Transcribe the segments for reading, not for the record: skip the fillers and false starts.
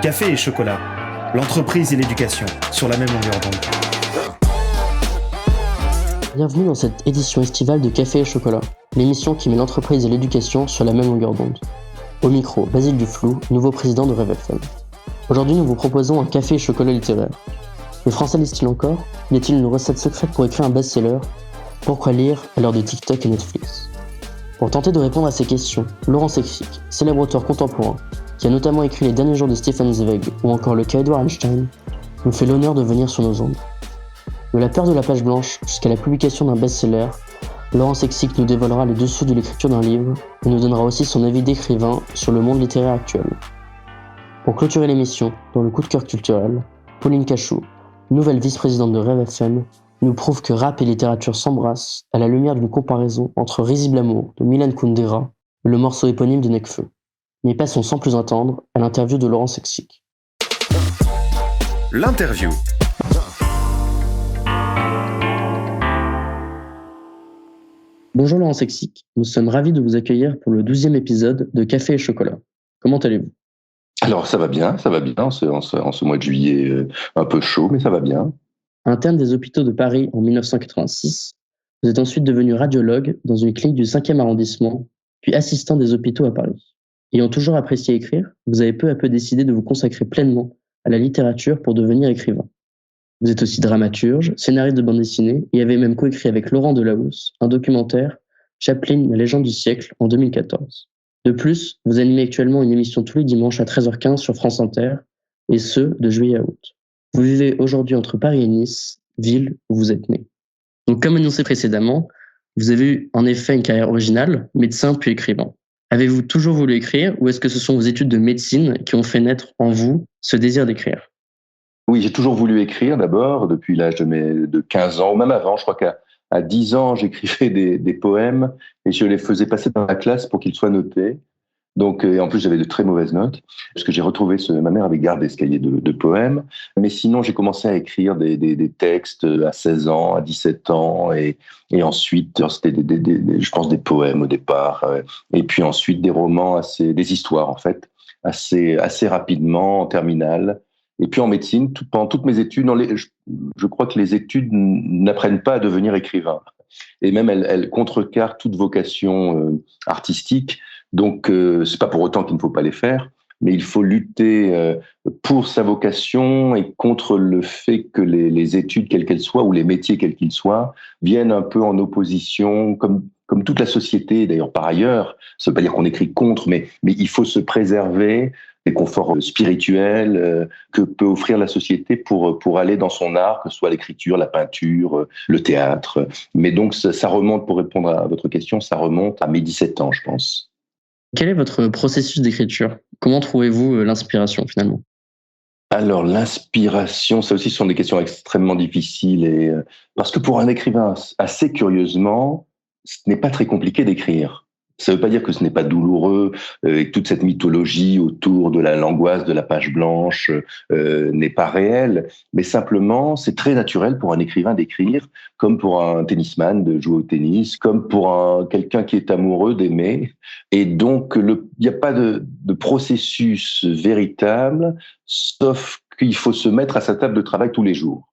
Café et chocolat, l'entreprise et l'éducation sur la même longueur d'onde. Bienvenue dans cette édition estivale de Café et chocolat, l'émission qui met l'entreprise et l'éducation sur la même longueur d'onde. Au micro, Basile Duflou, nouveau président de Rêve FM. Aujourd'hui, nous vous proposons un café et chocolat littéraire. Le français lise-t-il encore ? Y a-t-il une recette secrète pour écrire un best-seller ? Pourquoi lire à l'heure de TikTok et Netflix ? Pour tenter de répondre à ces questions, Laurent Sexic, célèbre auteur contemporain, qui a notamment écrit Les Derniers Jours de Stefan Zweig ou encore Le cas Edward Einstein, nous fait l'honneur de venir sur nos ondes. De la peur de la page blanche jusqu'à la publication d'un best-seller, Laurent Sexic nous dévoilera les dessous de l'écriture d'un livre et nous donnera aussi son avis d'écrivain sur le monde littéraire actuel. Pour clôturer l'émission, dans le coup de cœur culturel, Pauline Cachou, nouvelle vice-présidente de Rêve FM, nous prouve que rap et littérature s'embrassent à la lumière d'une comparaison entre Risible Amour de Milan Kundera et le morceau éponyme de Nekfeu. Mais passons sans plus attendre à l'interview de Laurent Sexic. L'interview. Bonjour Laurent Sexic, nous sommes ravis de vous accueillir pour le 12e épisode de Café et chocolat. Comment allez-vous ? Alors ça va bien, en ce mois de juillet un peu chaud, mais ça va bien. Interne des hôpitaux de Paris en 1986, vous êtes ensuite devenu radiologue dans une clinique du 5e arrondissement, puis assistant des hôpitaux à Paris. Ayant toujours apprécié écrire, vous avez peu à peu décidé de vous consacrer pleinement à la littérature pour devenir écrivain. Vous êtes aussi dramaturge, scénariste de bande dessinée et avez même coécrit avec Laurent Delahousse un documentaire, Chaplin, la légende du siècle, en 2014. De plus, vous animez actuellement une émission tous les dimanches à 13h15 sur France Inter, et ce, de juillet à août. Vous vivez aujourd'hui entre Paris et Nice, ville où vous êtes né. Donc, comme annoncé précédemment, vous avez eu en effet une carrière originale, médecin puis écrivain. Avez-vous toujours voulu écrire ou est-ce que ce sont vos études de médecine qui ont fait naître en vous ce désir d'écrire ? Oui, j'ai toujours voulu écrire d'abord, depuis l'âge de 15 ans, ou même avant. Je crois qu'à 10 ans, j'écrivais des poèmes et je les faisais passer dans la classe pour qu'ils soient notés. Donc, et en plus, j'avais de très mauvaises notes, parce que j'ai retrouvé ma mère avait gardé ce cahier de poèmes. Mais sinon, j'ai commencé à écrire des textes à 16 ans, à 17 ans, et ensuite, c'était je pense des poèmes au départ, et puis ensuite des romans, des histoires en fait, assez rapidement en terminale. Et puis en médecine, pendant toutes mes études, je crois que les études n'apprennent pas à devenir écrivain. Et même elles contrecarrent toute vocation artistique. Donc, c'est pas pour autant qu'il ne faut pas les faire, mais il faut lutter pour sa vocation et contre le fait que les études, quelles qu'elles soient, ou les métiers, quels qu'ils soient, viennent un peu en opposition, comme toute la société, d'ailleurs par ailleurs. Ça veut pas dire qu'on écrit contre, mais il faut se préserver des conforts spirituels que peut offrir la société pour aller dans son art, que ce soit l'écriture, la peinture, le théâtre. Mais donc, ça remonte, pour répondre à votre question, ça remonte à mes 17 ans, je pense. Quel est votre processus d'écriture ? Comment trouvez-vous l'inspiration finalement ? Alors l'inspiration, ça aussi ce sont des questions extrêmement difficiles parce que pour un écrivain, assez curieusement, ce n'est pas très compliqué d'écrire. Ça ne veut pas dire que ce n'est pas douloureux, et toute cette mythologie autour de l'angoisse de la page blanche n'est pas réelle, mais simplement c'est très naturel pour un écrivain d'écrire, comme pour un tennisman de jouer au tennis, comme pour quelqu'un qui est amoureux d'aimer. Et donc il n'y a pas de processus véritable, sauf qu'il faut se mettre à sa table de travail tous les jours.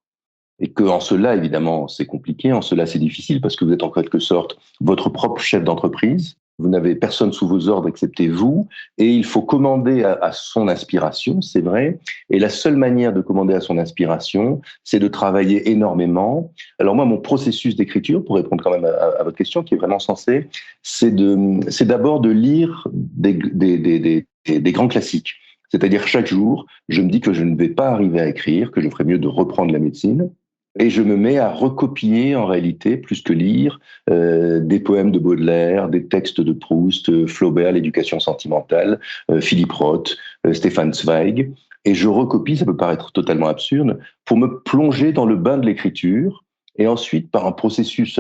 Et qu'en cela, évidemment, c'est compliqué, en cela, c'est difficile, parce que vous êtes en quelque sorte votre propre chef d'entreprise. Vous n'avez personne sous vos ordres excepté vous, et il faut commander à son inspiration, c'est vrai. Et la seule manière de commander à son inspiration, c'est de travailler énormément. Alors moi, mon processus d'écriture, pour répondre quand même à votre question, qui est vraiment sensée, c'est d'abord de lire des grands classiques. C'est-à-dire chaque jour, je me dis que je ne vais pas arriver à écrire, que je ferais mieux de reprendre la médecine. Et je me mets à recopier, en réalité, plus que lire, des poèmes de Baudelaire, des textes de Proust, Flaubert, l'éducation sentimentale, Philippe Roth, Stefan Zweig. Et je recopie, ça peut paraître totalement absurde, pour me plonger dans le bain de l'écriture. Et ensuite, par un processus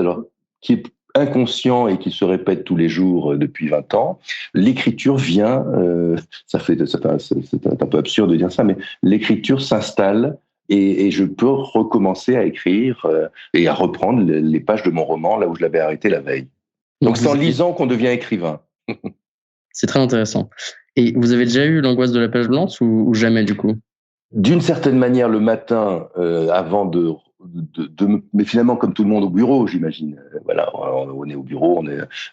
qui est inconscient et qui se répète tous les jours depuis 20 ans, l'écriture vient, c'est un peu absurde de dire ça, mais l'écriture s'installe. Et je peux recommencer à écrire et à reprendre les pages de mon roman là où je l'avais arrêté la veille. Donc c'est en lisant qu'on devient écrivain. C'est très intéressant. Et vous avez déjà eu l'angoisse de la page blanche ou jamais du coup? D'une certaine manière, le matin, avant mais finalement comme tout le monde au bureau, j'imagine. Voilà, on est au bureau.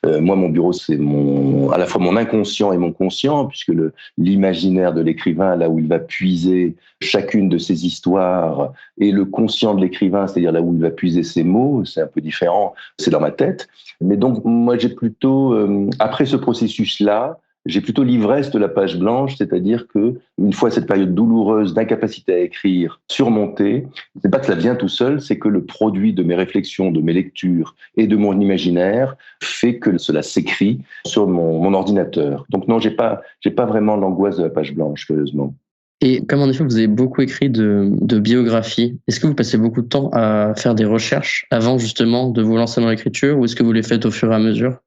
Moi, mon bureau, c'est à la fois mon inconscient et mon conscient, puisque l'imaginaire de l'écrivain, là où il va puiser chacune de ses histoires, et le conscient de l'écrivain, c'est-à-dire là où il va puiser ses mots, c'est un peu différent. C'est dans ma tête. Mais donc, moi, j'ai plutôt, après ce processus-là, j'ai plutôt l'ivresse de la page blanche, c'est-à-dire que une fois cette période douloureuse d'incapacité à écrire surmontée, c'est pas que ça vient tout seul, c'est que le produit de mes réflexions, de mes lectures et de mon imaginaire fait que cela s'écrit sur mon ordinateur. Donc non, j'ai pas vraiment l'angoisse de la page blanche, curieusement. Et comme en effet, vous avez beaucoup écrit de biographies, est-ce que vous passez beaucoup de temps à faire des recherches avant justement de vous lancer dans l'écriture ou est-ce que vous les faites au fur et à mesure?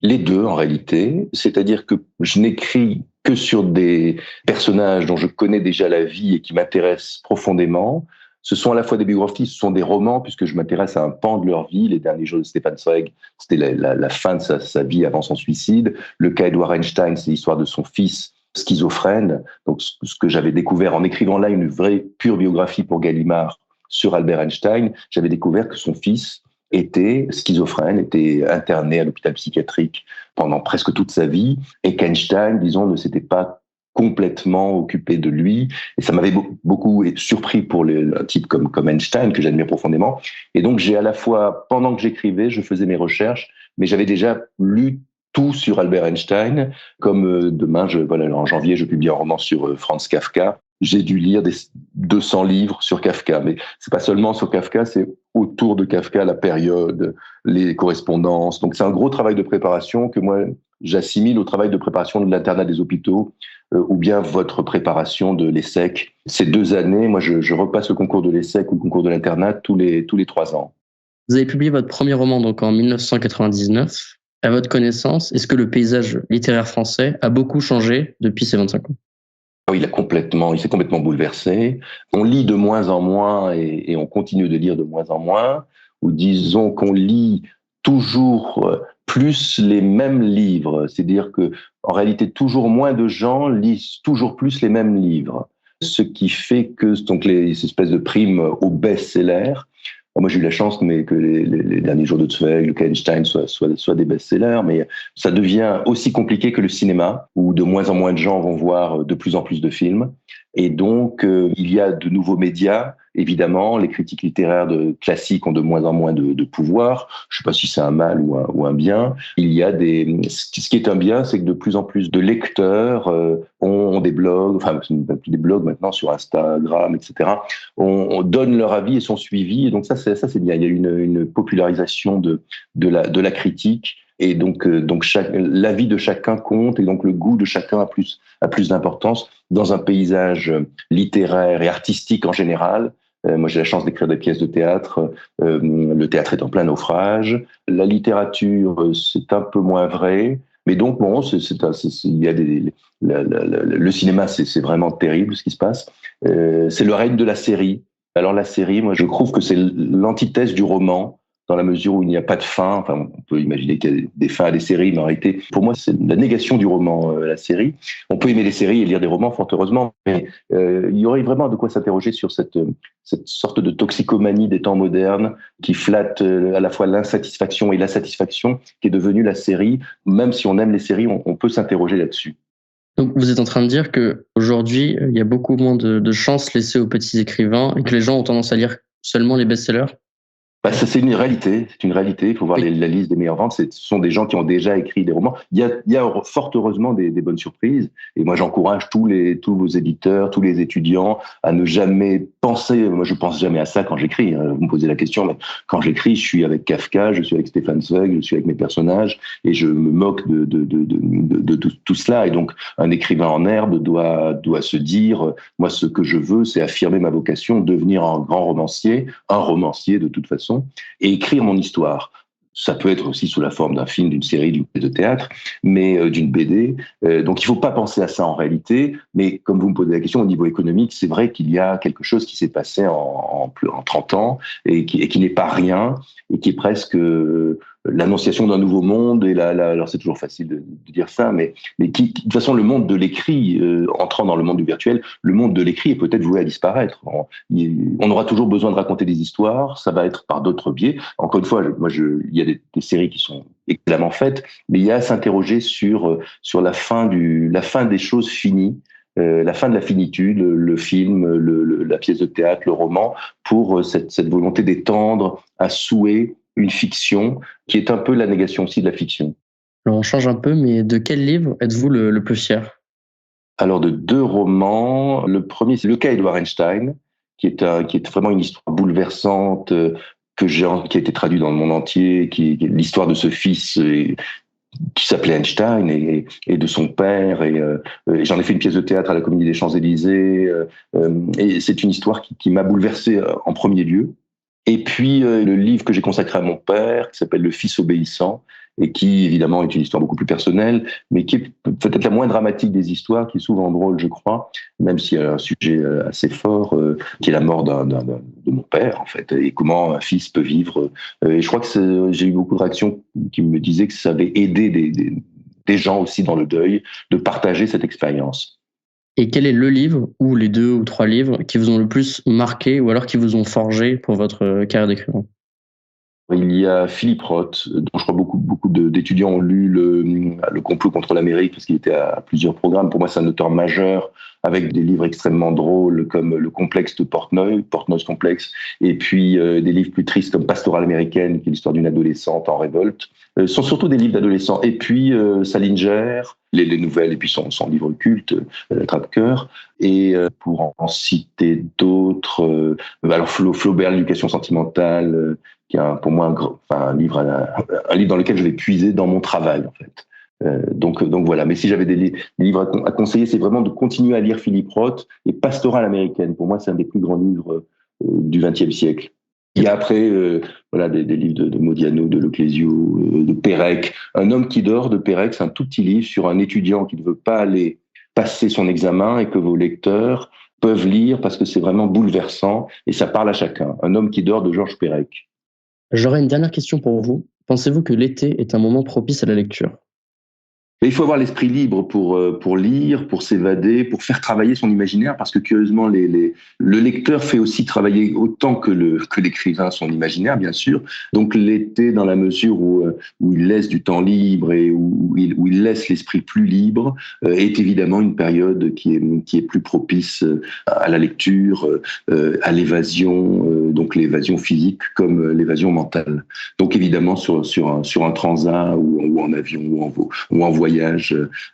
Les deux, en réalité. C'est-à-dire que je n'écris que sur des personnages dont je connais déjà la vie et qui m'intéressent profondément. Ce sont à la fois des biographies, ce sont des romans, puisque je m'intéresse à un pan de leur vie. Les derniers jours de Stefan Zweig, c'était la fin de sa vie avant son suicide. Le cas Edward Einstein, c'est l'histoire de son fils schizophrène. Donc, ce que j'avais découvert en écrivant là une vraie pure biographie pour Gallimard sur Albert Einstein, j'avais découvert que son fils était schizophrène, était interné à l'hôpital psychiatrique pendant presque toute sa vie, et qu'Einstein, disons, ne s'était pas complètement occupé de lui. Et ça m'avait beaucoup surpris pour un type comme Einstein, que j'admire profondément. Et donc, j'ai à la fois, pendant que j'écrivais, je faisais mes recherches, mais j'avais déjà lu tout sur Albert Einstein, comme demain, en janvier, je publie un roman sur Franz Kafka. J'ai dû lire 200 livres sur Kafka, mais c'est pas seulement sur Kafka, c'est autour de Kafka, la période, les correspondances. Donc c'est un gros travail de préparation que moi j'assimile au travail de préparation de l'internat des hôpitaux ou bien votre préparation de l'ESSEC. Ces 2 années, moi je repasse le concours de l'ESSEC ou le concours de l'internat tous les 3 ans. Vous avez publié votre premier roman donc en 1999. À votre connaissance, est-ce que le paysage littéraire français a beaucoup changé depuis ces 25 ans? Il s'est complètement bouleversé. On lit de moins en moins et on continue de lire de moins en moins, ou disons qu'on lit toujours plus les mêmes livres. C'est-à-dire que, en réalité, toujours moins de gens lisent toujours plus les mêmes livres. Ce qui fait que, donc, ces espèces de primes au best-seller. Moi, j'ai eu la chance que les derniers jours de Zweig, le Einstein soient des best-sellers, mais ça devient aussi compliqué que le cinéma, où de moins en moins de gens vont voir de plus en plus de films. Et donc, il y a de nouveaux médias. Évidemment, les critiques littéraires classiques ont de moins en moins de pouvoir. Je ne sais pas si c'est un mal ou un bien. Ce qui est un bien, c'est que de plus en plus de lecteurs ont des blogs, enfin, plus des blogs maintenant sur Instagram, etc. On donne leur avis et sont suivis. Et donc ça c'est bien. Il y a une popularisation de la critique. Et donc l'avis de chacun compte et donc le goût de chacun a plus d'importance dans un paysage littéraire et artistique en général. Moi, j'ai la chance d'écrire des pièces de théâtre. Le théâtre est en plein naufrage. La littérature, c'est un peu moins vrai. Mais donc, bon, il y a le cinéma, c'est vraiment terrible ce qui se passe. C'est le règne de la série. Alors la série, moi, je trouve que c'est l'antithèse du roman, dans la mesure où il n'y a pas de fin. Enfin, on peut imaginer qu'il y a des fins à des séries, mais en réalité, pour moi, c'est la négation du roman, la série. On peut aimer les séries et lire des romans, fort heureusement, mais il y aurait vraiment de quoi s'interroger sur cette sorte de toxicomanie des temps modernes qui flatte à la fois l'insatisfaction et la satisfaction qui est devenue la série. Même si on aime les séries, on peut s'interroger là-dessus. Donc vous êtes en train de dire qu'aujourd'hui, il y a beaucoup moins de chances laissées aux petits écrivains et que les gens ont tendance à lire seulement les best-sellers? Ça, c'est une réalité. C'est une réalité. Il faut voir la liste des meilleures ventes. Ce sont des gens qui ont déjà écrit des romans. Il y a fort heureusement des bonnes surprises. Et moi, j'encourage tous vos éditeurs, tous les étudiants à ne jamais penser. Moi, je pense jamais à ça quand j'écris. Vous me posez la question, mais quand j'écris, je suis avec Kafka, je suis avec Stefan Zweig, je suis avec mes personnages et je me moque de tout cela. Et donc, un écrivain en herbe doit se dire, moi, ce que je veux, c'est affirmer ma vocation, devenir un grand romancier, de toute façon, et écrire mon histoire. Ça peut être aussi sous la forme d'un film, d'une série, d'une pièce de théâtre, mais d'une BD. Donc il ne faut pas penser à ça en réalité, mais comme vous me posez la question, au niveau économique, c'est vrai qu'il y a quelque chose qui s'est passé en 30 ans et qui n'est pas rien et qui est presque l'annonciation d'un nouveau monde. Et alors c'est toujours facile de dire ça, mais qui, de toute façon, le monde de l'écrit, entrant dans le monde du virtuel, le monde de l'écrit est peut-être voué à disparaître. On aura toujours besoin de raconter des histoires, ça va être par d'autres biais. Encore une fois, il y a des séries qui sont excellemment faites, mais il y a à s'interroger sur la fin des choses finies. La fin de la finitude, le film, la pièce de théâtre, le roman, pour cette volonté d'étendre à souhait une fiction qui est un peu la négation aussi de la fiction. Alors on change un peu, mais de quel livre êtes-vous le plus fier ? Alors de 2 romans. Le premier, c'est Le cas Edward Einstein, qui est vraiment une histoire bouleversante qui a été traduite dans le monde entier, qui est l'histoire de ce fils qui s'appelait Einstein et de son père. Et j'en ai fait une pièce de théâtre à la Comédie des Champs-Élysées. Et c'est une histoire qui m'a bouleversé en premier lieu. Et puis le livre que j'ai consacré à mon père, qui s'appelle Le Fils obéissant, et qui évidemment est une histoire beaucoup plus personnelle, mais qui est peut-être la moins dramatique des histoires, qui est souvent drôle, je crois, même s'il y a un sujet assez fort, qui est la mort de mon père, en fait, et comment un fils peut vivre. Et je crois que j'ai eu beaucoup de réactions qui me disaient que ça avait aidé des gens aussi dans le deuil de partager cette expérience. Et quel est le livre, ou les 2 ou 3 livres, qui vous ont le plus marqué, ou alors qui vous ont forgé pour votre carrière d'écrivain ? Il y a Philippe Roth, dont je crois beaucoup d'étudiants ont lu le complot contre l'Amérique, parce qu'il était à plusieurs programmes. Pour moi, c'est un auteur majeur, avec des livres extrêmement drôles comme Le complexe de Portnoy's complexe, et puis des livres plus tristes comme Pastorale américaine, qui est l'histoire d'une adolescente en révolte. Ce sont surtout des livres d'adolescents. Et puis Salinger, les nouvelles, et puis son livre culte, Trappe-cœur. Et pour en citer d'autres, alors Flaubert, L'éducation sentimentale, qui est pour moi un livre dans lequel je vais puiser dans mon travail, en fait. Donc voilà. Mais si j'avais des livres à conseiller, c'est vraiment de continuer à lire Philippe Roth et Pastorale américaine. Pour moi, c'est un des plus grands livres du XXe siècle. Il y a après des livres de Modiano, de Leclésio, de Pérec. Un homme qui dort de Pérec, c'est un tout petit livre sur un étudiant qui ne veut pas aller passer son examen et que vos lecteurs peuvent lire parce que c'est vraiment bouleversant et ça parle à chacun. Un homme qui dort de Georges Perec. J'aurais une dernière question pour vous. Pensez-vous que l'été est un moment propice à la lecture ? Mais il faut avoir l'esprit libre pour lire, pour s'évader, pour faire travailler son imaginaire, parce que curieusement, le lecteur fait aussi travailler autant que l'écrivain son imaginaire, bien sûr. Donc l'été, dans la mesure où il laisse du temps libre et où il laisse l'esprit plus libre, est évidemment une période qui est plus propice à la lecture, à l'évasion, donc l'évasion physique comme l'évasion mentale. Donc évidemment, sur un transat ou en avion ou en voyage,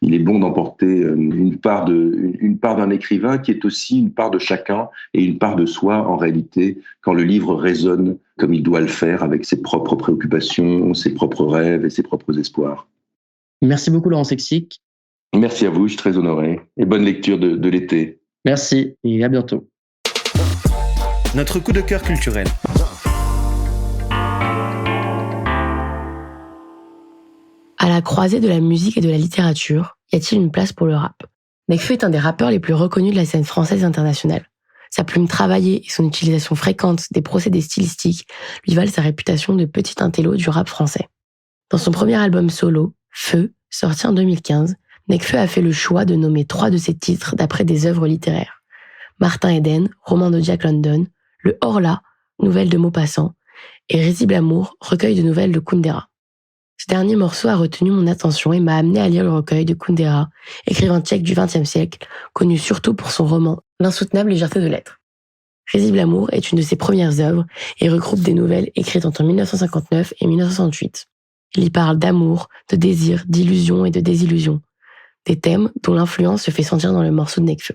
il est bon d'emporter une part d'un écrivain qui est aussi une part de chacun et une part de soi en réalité quand le livre résonne comme il doit le faire avec ses propres préoccupations, ses propres rêves et ses propres espoirs. Merci beaucoup Laurent Sexic. Merci à vous, je suis très honoré et bonne lecture de l'été. Merci et à bientôt. Notre coup de cœur culturel. À la croisée de la musique et de la littérature, y a-t-il une place pour le rap ? Nekfeu est un des rappeurs les plus reconnus de la scène française et internationale. Sa plume travaillée et son utilisation fréquente des procédés stylistiques lui valent sa réputation de petit intello du rap français. Dans son premier album solo, Feu, sorti en 2015, Nekfeu a fait le choix de nommer 3 de ses titres d'après des œuvres littéraires. Martin Eden, roman de Jack London, Le Horla, nouvelle de Maupassant, et Risible Amour, recueil de nouvelles de Kundera. Ce dernier morceau a retenu mon attention et m'a amené à lire le recueil de Kundera, écrivain tchèque du XXe siècle, connu surtout pour son roman L'insoutenable légèreté de l'être. Risible Amour est une de ses premières œuvres et regroupe des nouvelles écrites entre 1959 et 1968. Il y parle d'amour, de désir, d'illusion et de désillusion, des thèmes dont l'influence se fait sentir dans le morceau de Nekfeu.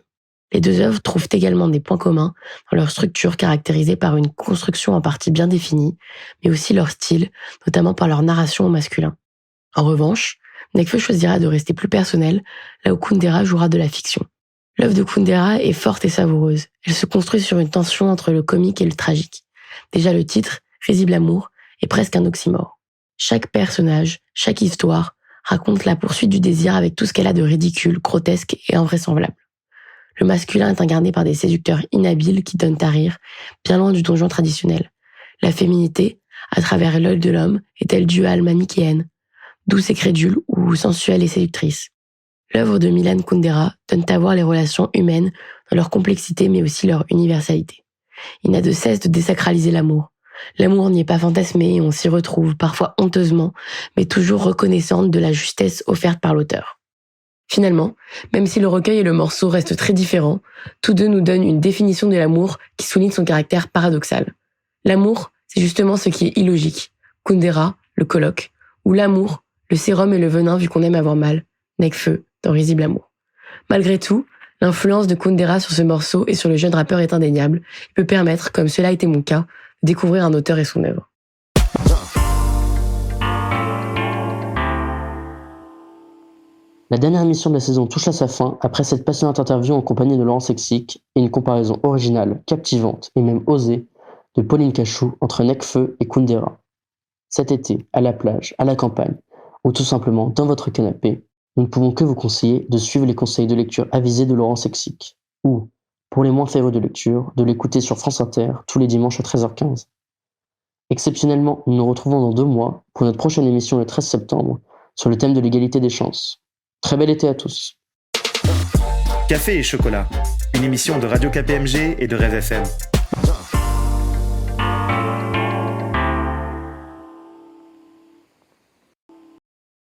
Les 2 œuvres trouvent également des points communs dans leur structure caractérisée par une construction en partie bien définie, mais aussi leur style, notamment par leur narration au masculin. En revanche, Nekfeu choisira de rester plus personnel, là où Kundera jouera de la fiction. L'œuvre de Kundera est forte et savoureuse. Elle se construit sur une tension entre le comique et le tragique. Déjà le titre, Risible Amour, est presque un oxymore. Chaque personnage, chaque histoire, raconte la poursuite du désir avec tout ce qu'elle a de ridicule, grotesque et invraisemblable. Le masculin est incarné par des séducteurs inhabiles qui donnent à rire, bien loin du donjon traditionnel. La féminité, à travers l'œil de l'homme est-elle duale, manichéenne, douce et crédule ou sensuelle et séductrice. L'œuvre de Milan Kundera donne à voir les relations humaines dans leur complexité mais aussi leur universalité. Il n'a de cesse de désacraliser l'amour. L'amour n'y est pas fantasmé et on s'y retrouve, parfois honteusement, mais toujours reconnaissante de la justesse offerte par l'auteur. Finalement, même si le recueil et le morceau restent très différents, tous deux nous donnent une définition de l'amour qui souligne son caractère paradoxal. L'amour, c'est justement ce qui est illogique. Kundera, le colloque, ou l'amour, le sérum et le venin vu qu'on aime avoir mal, Nekfeu, dans Risible Amour. Malgré tout, l'influence de Kundera sur ce morceau et sur le jeune rappeur est indéniable et peut permettre, comme cela a été mon cas, de découvrir un auteur et son œuvre. La dernière émission de la saison touche à sa fin après cette passionnante interview en compagnie de Laurent Sexic et une comparaison originale, captivante et même osée de Pauline Cachou entre Nekfeu et Kundera. Cet été, à la plage, à la campagne, ou tout simplement dans votre canapé, nous ne pouvons que vous conseiller de suivre les conseils de lecture avisés de Laurent Sexic, ou, pour les moins férus de lecture, de l'écouter sur France Inter tous les dimanches à 13h15. Exceptionnellement, nous nous retrouvons dans 2 mois pour notre prochaine émission le 13 septembre sur le thème de l'égalité des chances. Très bel été à tous. Café et chocolat, une émission de Radio KPMG et de Rêve FM.